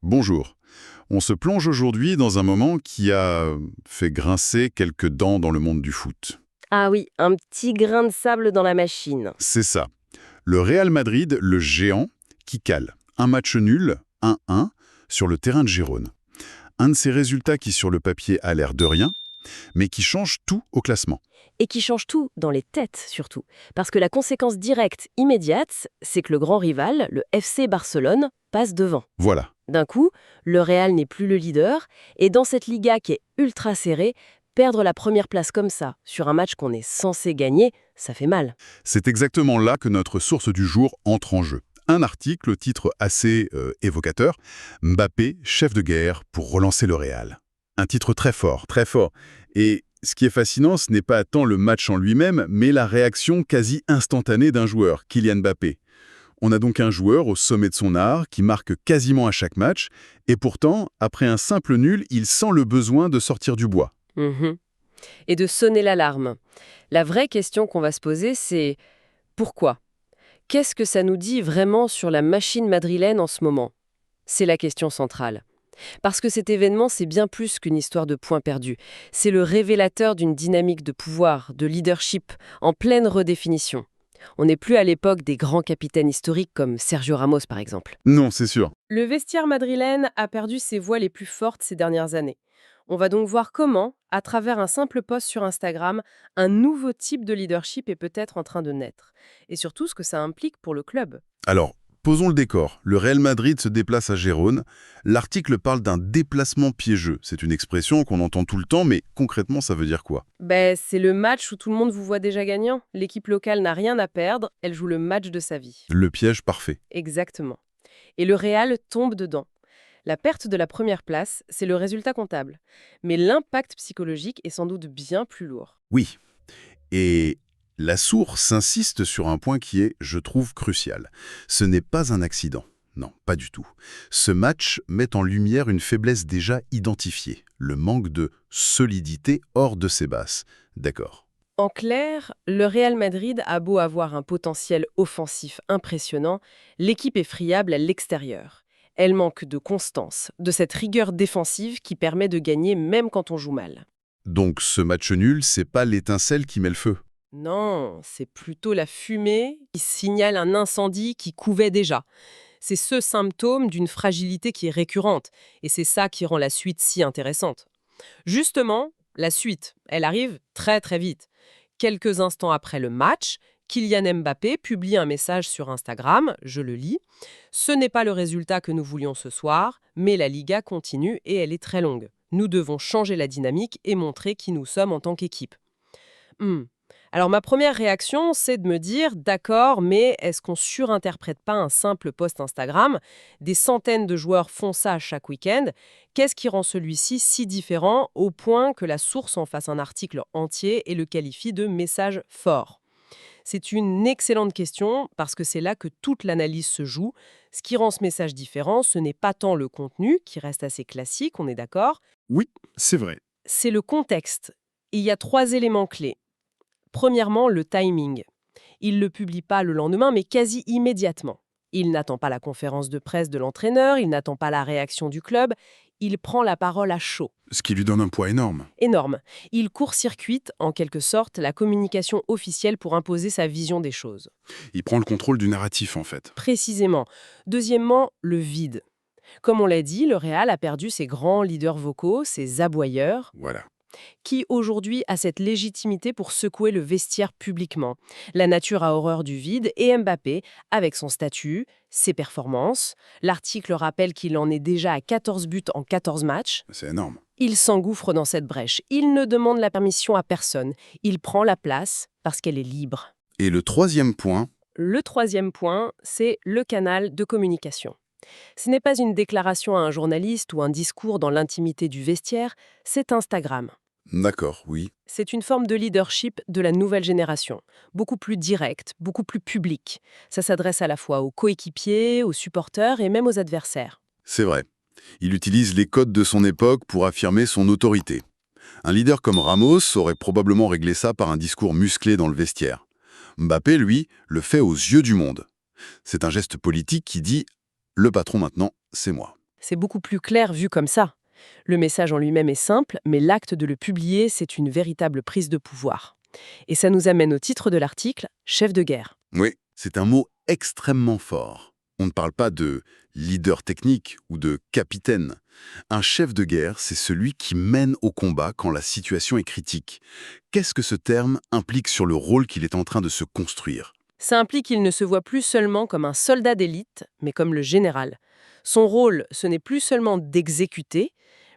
Bonjour. On se plonge aujourd'hui dans un moment qui a fait grincer quelques dents dans le monde du foot. Ah oui, un petit grain de sable dans la machine. C'est ça. Le Real Madrid, le géant, qui cale. Un match nul, 1-1, sur le terrain de Gérone. Un de ces résultats qui, sur le papier, a l'air de rien, mais qui change tout au classement. Et qui change tout, dans les têtes surtout. Parce que la conséquence directe, immédiate, c'est que le grand rival, le FC Barcelone, passe devant. Voilà. D'un coup, le Real n'est plus le leader, et dans cette Liga qui est ultra serrée, perdre la première place comme ça, sur un match qu'on est censé gagner, ça fait mal. C'est exactement là que notre source du jour entre en jeu. Un article au titre assez évocateur, Mbappé, chef de guerre pour relancer le Real. Un titre très fort, très fort. Et ce qui est fascinant, ce n'est pas tant le match en lui-même, mais la réaction quasi instantanée d'un joueur, Kylian Mbappé. On a donc un joueur au sommet de son art qui marque quasiment à chaque match, et pourtant, après un simple nul, il sent le besoin de sortir du bois. Mhm. Et de sonner l'alarme. La vraie question qu'on va se poser, c'est pourquoi ? Qu'est-ce que ça nous dit vraiment sur la machine madrilène en ce moment ? C'est la question centrale. Parce que cet événement, c'est bien plus qu'une histoire de points perdus. C'est le révélateur d'une dynamique de pouvoir, de leadership, en pleine redéfinition. On n'est plus à l'époque des grands capitaines historiques comme Sergio Ramos, par exemple. Non, c'est sûr. Le vestiaire madrilène a perdu ses voix les plus fortes ces dernières années. On va donc voir comment, à travers un simple post sur Instagram, un nouveau type de leadership est peut-être en train de naître. Et surtout, ce que ça implique pour le club. Alors, posons le décor. Le Real Madrid se déplace à Gérone. L'article parle d'un déplacement piégeux. C'est une expression qu'on entend tout le temps, mais concrètement, ça veut dire quoi? C'est le match où tout le monde vous voit déjà gagnant. L'équipe locale n'a rien à perdre, elle joue le match de sa vie. Le piège parfait. Exactement. Et le Real tombe dedans. La perte de la première place, c'est le résultat comptable. Mais l'impact psychologique est sans doute bien plus lourd. Oui. Et la source insiste sur un point qui est, je trouve, crucial. Ce n'est pas un accident. Non, pas du tout. Ce match met en lumière une faiblesse déjà identifiée, le manque de solidité hors de ses bases. D'accord. En clair, le Real Madrid a beau avoir un potentiel offensif impressionnant, l'équipe est friable à l'extérieur. Elle manque de constance, de cette rigueur défensive qui permet de gagner même quand on joue mal. Donc ce match nul, c'est pas l'étincelle qui met le feu. Non, c'est plutôt la fumée qui signale un incendie qui couvait déjà. C'est ce symptôme d'une fragilité qui est récurrente, et c'est ça qui rend la suite si intéressante. Justement, la suite, elle arrive très très vite. Quelques instants après le match, Kylian Mbappé publie un message sur Instagram, je le lis. Ce n'est pas le résultat que nous voulions ce soir, mais la Liga continue et elle est très longue. Nous devons changer la dynamique et montrer qui nous sommes en tant qu'équipe. Alors ma première réaction, c'est de me dire, d'accord, mais est-ce qu'on surinterprète pas un simple post Instagram? Des centaines de joueurs font ça chaque week-end. Qu'est-ce qui rend celui-ci si différent au point que la source en fasse un article entier et le qualifie de message fort? C'est une excellente question parce que c'est là que toute l'analyse se joue. Ce qui rend ce message différent, ce n'est pas tant le contenu, qui reste assez classique, on est d'accord, Oui, c'est vrai. c'est le contexte. Et il y a 3 éléments clés. Premièrement, le timing. Il ne le publie pas le lendemain, mais quasi immédiatement. Il n'attend pas la conférence de presse de l'entraîneur, il n'attend pas la réaction du club, il prend la parole à chaud. Ce qui lui donne un poids énorme. Énorme. Il court-circuite, en quelque sorte, la communication officielle pour imposer sa vision des choses. Il prend le contrôle du narratif, en fait. Précisément. Deuxièmement, le vide. Comme on l'a dit, le Real a perdu ses grands leaders vocaux, ses aboyeurs, Voilà. qui aujourd'hui a cette légitimité pour secouer le vestiaire publiquement. La nature a horreur du vide et Mbappé, avec son statut, ses performances, l'article rappelle qu'il en est déjà à 14 buts en 14 matchs, C'est énorme. il s'engouffre dans cette brèche. Il ne demande la permission à personne. Il prend la place parce qu'elle est libre. Et le troisième point, Le troisième point, c'est le canal de communication. Ce n'est pas une déclaration à un journaliste ou un discours dans l'intimité du vestiaire, c'est Instagram. d'accord, oui. C'est une forme de leadership de la nouvelle génération, beaucoup plus directe, beaucoup plus publique. Ça s'adresse à la fois aux coéquipiers, aux supporters et même aux adversaires. C'est vrai. Il utilise les codes de son époque pour affirmer son autorité. Un leader comme Ramos aurait probablement réglé ça par un discours musclé dans le vestiaire. Mbappé, lui, le fait aux yeux du monde. C'est un geste politique qui dit « le patron maintenant, c'est moi ». C'est beaucoup plus clair vu comme ça. Le message en lui-même est simple, mais l'acte de le publier, c'est une véritable prise de pouvoir. Et ça nous amène au titre de l'article « Chef de guerre ». Oui, c'est un mot extrêmement fort. On ne parle pas de leader technique ou de capitaine. Un chef de guerre, c'est celui qui mène au combat quand la situation est critique. Qu'est-ce que ce terme implique sur le rôle qu'il est en train de se construire? Ça implique qu'il ne se voit plus seulement comme un soldat d'élite, mais comme le général. Son rôle, ce n'est plus seulement d'exécuter,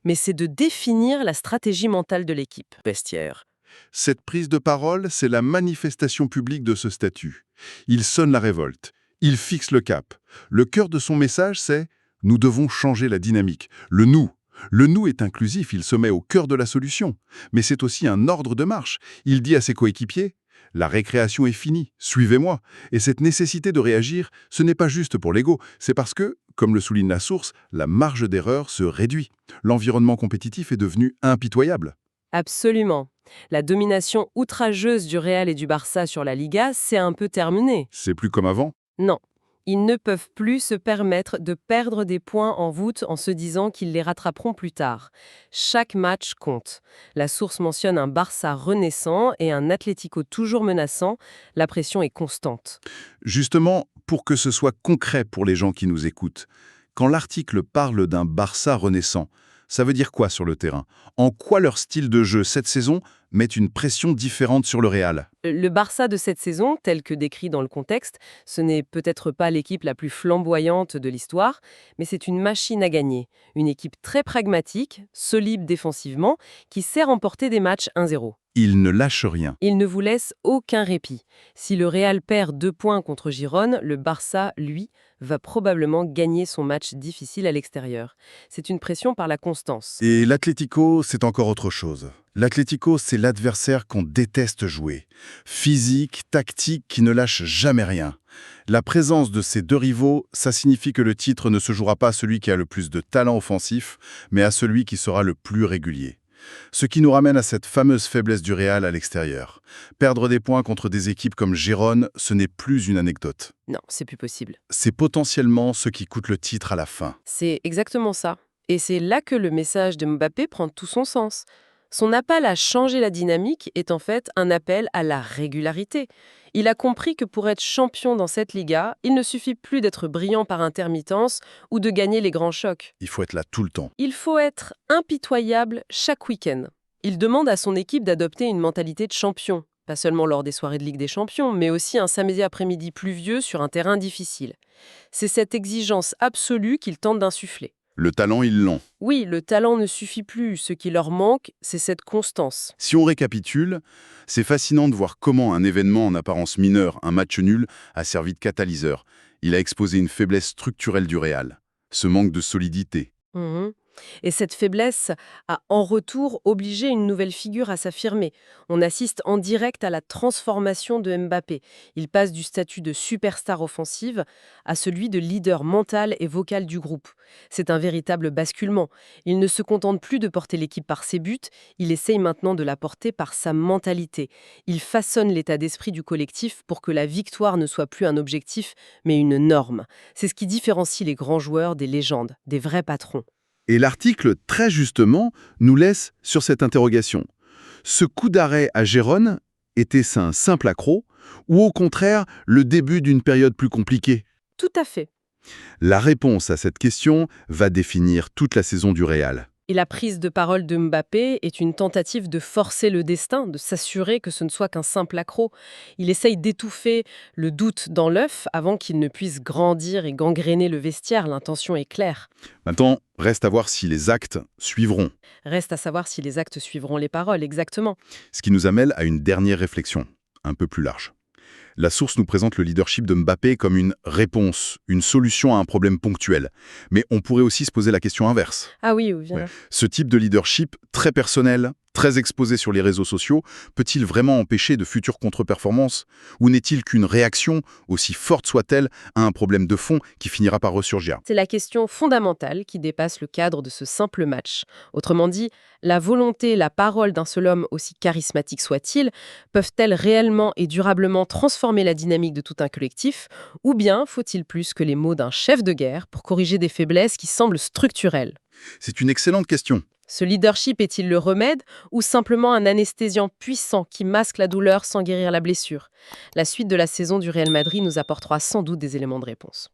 mais c'est de définir la stratégie mentale de l'équipe. Vestiaire. Cette prise de parole, c'est la manifestation publique de ce statut. Il sonne la révolte. Il fixe le cap. Le cœur de son message, c'est « Nous devons changer la dynamique ». Le nous. Le nous est inclusif, il se met au cœur de la solution. Mais c'est aussi un ordre de marche. Il dit à ses coéquipiers « La récréation est finie, suivez-moi ». Et cette nécessité de réagir, ce n'est pas juste pour l'ego, c'est parce que, comme le souligne la source, la marge d'erreur se réduit. L'environnement compétitif est devenu impitoyable. Absolument. La domination outrageuse du Real et du Barça sur la Liga, c'est un peu terminé. C'est plus comme avant. Non. Ils ne peuvent plus se permettre de perdre des points en voûte en se disant qu'ils les rattraperont plus tard. Chaque match compte. La source mentionne un Barça renaissant et un Atlético toujours menaçant. La pression est constante. Justement, pour que ce soit concret pour les gens qui nous écoutent, quand l'article parle d'un Barça renaissant, ça veut dire quoi sur le terrain? En quoi leur style de jeu cette saison met une pression différente sur le Real? Le Barça de cette saison, tel que décrit dans le contexte, ce n'est peut-être pas l'équipe la plus flamboyante de l'histoire, mais c'est une machine à gagner. Une équipe très pragmatique, solide défensivement, qui sait remporter des matchs 1-0. Ils ne lâchent rien. Il ne vous laisse aucun répit. Si le Real perd 2 points contre Girone, le Barça, lui, va probablement gagner son match difficile à l'extérieur. C'est une pression par la constance. Et l'Atlético, c'est encore autre chose. L'Atlético, c'est l'adversaire qu'on déteste jouer. Physique, tactique, qui ne lâche jamais rien. La présence de ces deux rivaux, ça signifie que le titre ne se jouera pas à celui qui a le plus de talent offensif, mais à celui qui sera le plus régulier. Ce qui nous ramène à cette fameuse faiblesse du Real à l'extérieur. Perdre des points contre des équipes comme Gérone, ce n'est plus une anecdote. Non, c'est plus possible. C'est potentiellement ce qui coûte le titre à la fin. C'est exactement ça. Et c'est là que le message de Mbappé prend tout son sens. Son appel à changer la dynamique est en fait un appel à la régularité. Il a compris que pour être champion dans cette Liga, il ne suffit plus d'être brillant par intermittence ou de gagner les grands chocs. Il faut être là tout le temps. Il faut être impitoyable chaque week-end. Il demande à son équipe d'adopter une mentalité de champion, pas seulement lors des soirées de Ligue des Champions, mais aussi un samedi après-midi pluvieux sur un terrain difficile. C'est cette exigence absolue qu'il tente d'insuffler. Le talent, ils l'ont. Oui, le talent ne suffit plus. Ce qui leur manque, c'est cette constance. Si on récapitule, c'est fascinant de voir comment un événement en apparence mineur, un match nul, a servi de catalyseur. Il a exposé une faiblesse structurelle du Real. Ce manque de solidité. Et cette faiblesse a en retour obligé une nouvelle figure à s'affirmer. On assiste en direct à la transformation de Mbappé. Il passe du statut de superstar offensive à celui de leader mental et vocal du groupe. C'est un véritable basculement. Il ne se contente plus de porter l'équipe par ses buts, il essaye maintenant de la porter par sa mentalité. Il façonne l'état d'esprit du collectif pour que la victoire ne soit plus un objectif, mais une norme. C'est ce qui différencie les grands joueurs des légendes, des vrais patrons. Et l'article, très justement, nous laisse sur cette interrogation. Ce coup d'arrêt à Gérone, était-ce un simple accroc ou au contraire le début d'une période plus compliquée? Tout à fait. La réponse à cette question va définir toute la saison du Real. Et la prise de parole de Mbappé est une tentative de forcer le destin, de s'assurer que ce ne soit qu'un simple accroc. Il essaye d'étouffer le doute dans l'œuf avant qu'il ne puisse grandir et gangréner le vestiaire. L'intention est claire. Maintenant, reste à voir si les actes suivront. Reste à savoir si les actes suivront les paroles, exactement. Ce qui nous amène à une dernière réflexion, un peu plus large. La source nous présente le leadership de Mbappé comme une réponse, une solution à un problème ponctuel. Mais on pourrait aussi se poser la question inverse. Ah oui, bien. Ce type de leadership, très personnel, très exposé sur les réseaux sociaux, peut-il vraiment empêcher de futures contre-performances? Ou n'est-il qu'une réaction, aussi forte soit-elle, à un problème de fond qui finira par ressurgir? C'est la question fondamentale qui dépasse le cadre de ce simple match. Autrement dit, la volonté et la parole d'un seul homme, aussi charismatique soit-il, peuvent-elles réellement et durablement transformer la dynamique de tout un collectif? Ou bien faut-il plus que les mots d'un chef de guerre pour corriger des faiblesses qui semblent structurelles? C'est une excellente question. Ce leadership est-il le remède ou simplement un anesthésiant puissant qui masque la douleur sans guérir la blessure? La suite de la saison du Real Madrid nous apportera sans doute des éléments de réponse.